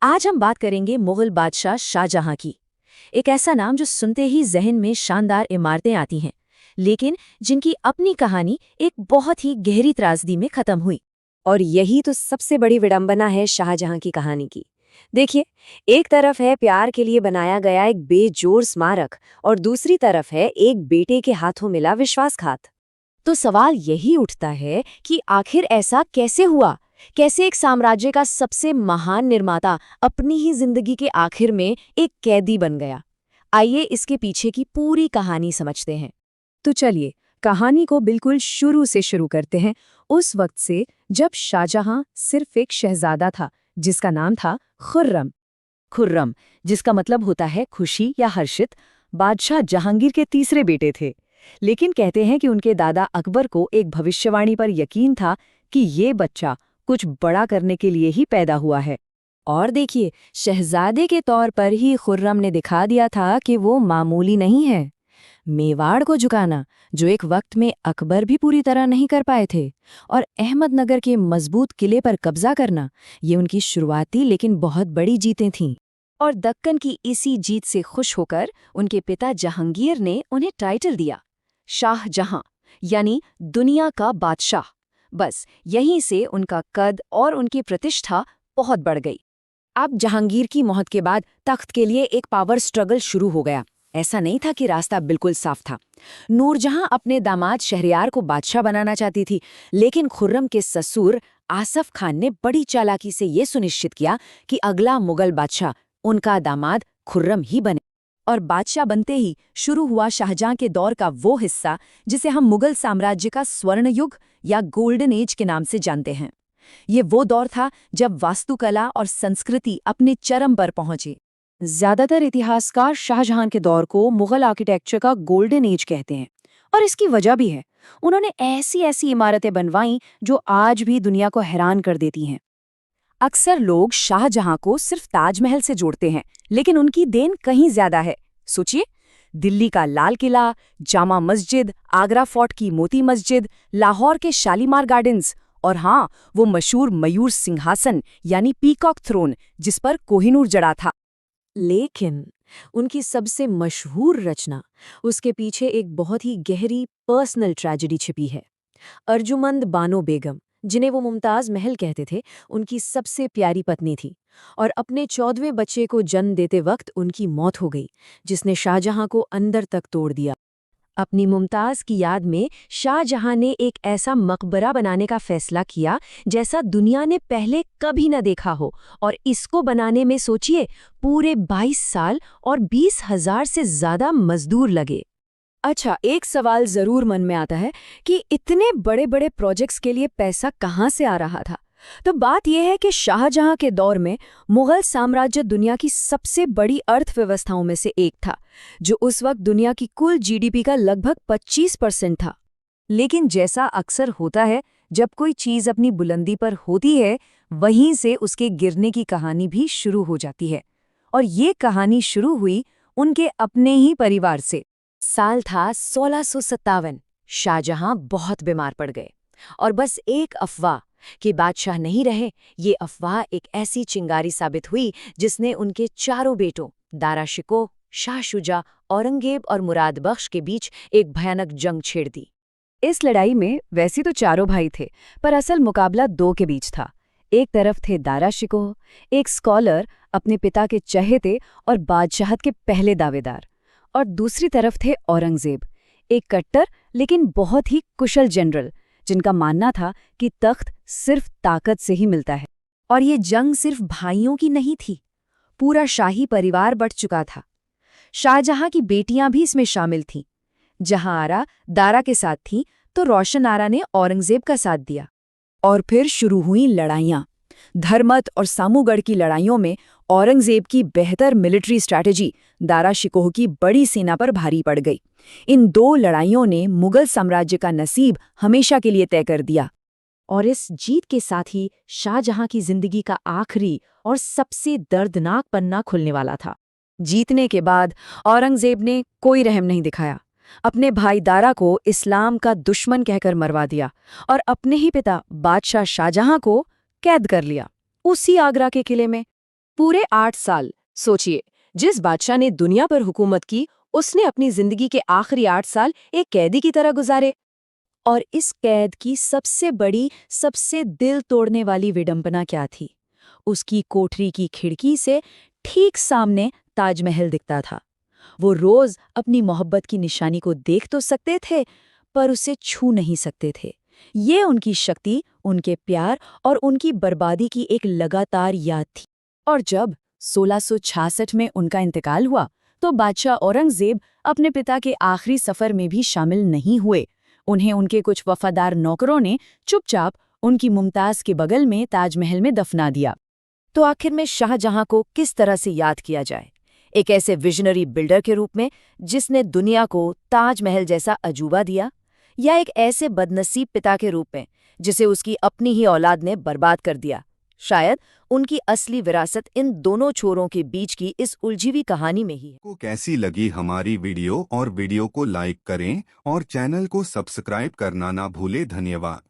आज हम बात करेंगे मुगल बादशाह शाहजहां की। एक ऐसा नाम जो सुनते ही जहन में शानदार इमारतें आती हैं, लेकिन जिनकी अपनी कहानी एक बहुत ही गहरी त्रासदी में खत्म हुई। और यही तो सबसे बड़ी विडंबना है शाहजहां की कहानी की। देखिए, एक तरफ है प्यार के लिए बनाया गया एक बेजोड़ स्मारक और दूसरी तरफ है एक बेटे के हाथों मिला विश्वासघात। तो सवाल यही उठता है कि आखिर ऐसा कैसे हुआ? कैसे एक साम्राज्य का सबसे महान निर्माता अपनी ही जिंदगी के आखिर में एक कैदी बन गया? आइए इसके पीछे की पूरी कहानी समझते हैं। तो चलिए, कहानी को बिल्कुल शुरू से शुरू करते हैं, उस वक्त से जब शाहजहां सिर्फ एक शहजादा था जिसका नाम था खुर्रम। खुर्रम, जिसका मतलब होता है खुशी या हर्षित, बादशाह जहांगीर के तीसरे बेटे थे। लेकिन कहते हैं कि उनके दादा अकबर को एक भविष्यवाणी पर यकीन था कि ये बच्चा कुछ बड़ा करने के लिए ही पैदा हुआ है। और देखिए, शहजादे के तौर पर ही खुर्रम ने दिखा दिया था कि वो मामूली नहीं है। मेवाड़ को झुकाना, जो एक वक्त में अकबर भी पूरी तरह नहीं कर पाए थे, और अहमदनगर के मजबूत किले पर कब्जा करना, ये उनकी शुरुआती लेकिन बहुत बड़ी जीतें थीं। और दक्कन की इसी जीत से खुश होकर उनके पिता जहांगीर ने उन्हें टाइटल दिया शाहजहां, यानी दुनिया का बादशाह। बस यहीं से उनका कद और उनकी प्रतिष्ठा बहुत बढ़ गई। अब जहांगीर की मौत के बाद तख्त के लिए एक पावर स्ट्रगल शुरू हो गया। ऐसा नहीं था कि रास्ता बिल्कुल साफ था। नूरजहां अपने दामाद शहरयार को बादशाह बनाना चाहती थी, लेकिन खुर्रम के ससुर आसफ खान ने बड़ी चालाकी से ये सुनिश्चित किया कि अगला मुगल बादशाह उनका दामाद खुर्रम ही बने। और बादशाह बनते ही शुरू हुआ शाहजहां के दौर का वो हिस्सा जिसे हम मुगल साम्राज्य का स्वर्ण युग या गोल्डन एज के नाम से जानते हैं। ये वो दौर था जब वास्तुकला और संस्कृति अपने चरम पर पहुंचे। ज्यादातर इतिहासकार शाहजहां के दौर को मुगल आर्किटेक्चर का गोल्डन एज कहते हैं, और इसकी वजह भी है। उन्होंने ऐसी ऐसी इमारतें बनवाईं जो आज भी दुनिया को हैरान कर देती हैं। अक्सर लोग शाहजहां को सिर्फ ताजमहल से जोड़ते हैं, लेकिन उनकी देन कहीं ज्यादा है। सोचिए, दिल्ली का लाल किला, जामा मस्जिद, आगरा फोर्ट की मोती मस्जिद, लाहौर के शालीमार गार्डन्स, और हाँ, वो मशहूर मयूर सिंहासन यानी पीकॉक थ्रोन जिस पर कोहिनूर जड़ा था। लेकिन उनकी सबसे मशहूर रचना, उसके पीछे एक बहुत ही गहरी पर्सनल ट्रेजेडी छिपी है। अर्जुमंद बानो बेगम, जिन्हें वो मुमताज महल कहते थे, उनकी सबसे प्यारी पत्नी थी, और अपने 14वें बच्चे को जन्म देते वक्त उनकी मौत हो गई, जिसने शाहजहां को अंदर तक तोड़ दिया। अपनी मुमताज की याद में शाहजहां ने एक ऐसा मकबरा बनाने का फैसला किया जैसा दुनिया ने पहले कभी न देखा हो, और इसको बनाने में सोचिए पूरे 22 साल और 20,000 से ज्यादा मजदूर लगे। अच्छा, एक सवाल जरूर मन में आता है कि इतने बड़े बड़े प्रोजेक्ट्स के लिए पैसा कहाँ से आ रहा था? तो बात यह है कि शाहजहां के दौर में मुगल साम्राज्य दुनिया की सबसे बड़ी अर्थव्यवस्थाओं में से एक था, जो उस वक्त दुनिया की कुल जीडीपी का लगभग 25% था। लेकिन जैसा अक्सर होता है, जब कोई चीज अपनी बुलंदी पर होती है, वहीं से उसके गिरने की कहानी भी शुरू हो जाती है। और ये कहानी शुरू हुई उनके अपने ही परिवार से। साल था 1657। शाहजहां बहुत बीमार पड़ गए, और बस एक अफवाह कि बादशाह नहीं रहे, ये अफवाह एक ऐसी चिंगारी साबित हुई जिसने उनके चारों बेटों दारा शिकोह, शाह शुजा, औरंगजेब और मुराद बख्श के बीच एक भयानक जंग छेड़ दी। इस लड़ाई में वैसे तो चारों भाई थे, पर असल मुकाबला दो के बीच था। एक तरफ थे दारा शिकोह, एक स्कॉलर, अपने पिता के चहेते और बादशाहत के पहले दावेदार, और दूसरी तरफ थे औरंगजेब, एक कट्टर लेकिन बहुत ही कुशल जनरल, जिनका मानना था कि तख्त सिर्फ ताकत से ही मिलता है। और ये जंग सिर्फ भाइयों की नहीं थी, पूरा शाही परिवार बढ़ चुका था। शाहजहां की बेटियां भी इसमें शामिल थीं। जहां आरा दारा के साथ थीं, तो रोशन आरा ने औरंगजेब का साथ दिया। और फिर शुरू हुई लड़ाइयाँ। धर्मत और सामूगढ़ की लड़ाइयों में औरंगजेब की बेहतर मिलिट्री स्ट्रैटेजी दारा शिकोह की बड़ी सेना पर भारी पड़ गई। इन दो लड़ाइयों ने मुगल साम्राज्य का नसीब हमेशा के लिए तय कर दिया। और इस जीत के साथ ही शाहजहां की जिंदगी का आखिरी और सबसे दर्दनाक पन्ना खुलने वाला था। जीतने के बाद औरंगजेब ने कोई रहम नहीं दिखाया। अपने भाई दारा को इस्लाम का दुश्मन कहकर मरवा दिया, और अपने ही पिता बादशाह शाहजहां को कैद कर लिया, उसी आगरा के किले में। पूरे 8 साल। सोचिए, जिस बादशाह ने दुनिया पर हुकूमत की, उसने अपनी जिंदगी के आखिरी 8 साल एक कैदी की तरह गुजारे। और इस कैद की सबसे बड़ी, सबसे दिल तोड़ने वाली विडंबना क्या थी? उसकी कोठरी की खिड़की से ठीक सामने ताजमहल दिखता था। वो रोज अपनी मोहब्बत की निशानी को देख तो सकते थे, पर उसे छू नहीं सकते थे। ये उनकी शक्ति, उनके प्यार और उनकी बर्बादी की एक लगातार याद थी। और जब 1666 में उनका इंतकाल हुआ, तो बादशाह औरंगजेब अपने पिता के आखिरी सफर में भी शामिल नहीं हुए। उन्हें उनके कुछ वफादार नौकरों ने चुपचाप उनकी मुमताज के बगल में ताजमहल में दफना दिया। तो आखिर में शाहजहां को किस तरह से याद किया जाए? एक ऐसे विजनरी बिल्डर के रूप में जिसने दुनिया को ताजमहल जैसा अजूबा दिया, या एक ऐसे बदनसीब पिता के रूप में जिसे उसकी अपनी ही औलाद ने बर्बाद कर दिया? शायद उनकी असली विरासत इन दोनों छोरों के बीच की इस उलझी हुई कहानी में ही है। को कैसी लगी हमारी वीडियो, और वीडियो को लाइक करें और चैनल को सब्सक्राइब करना ना भूलें। धन्यवाद।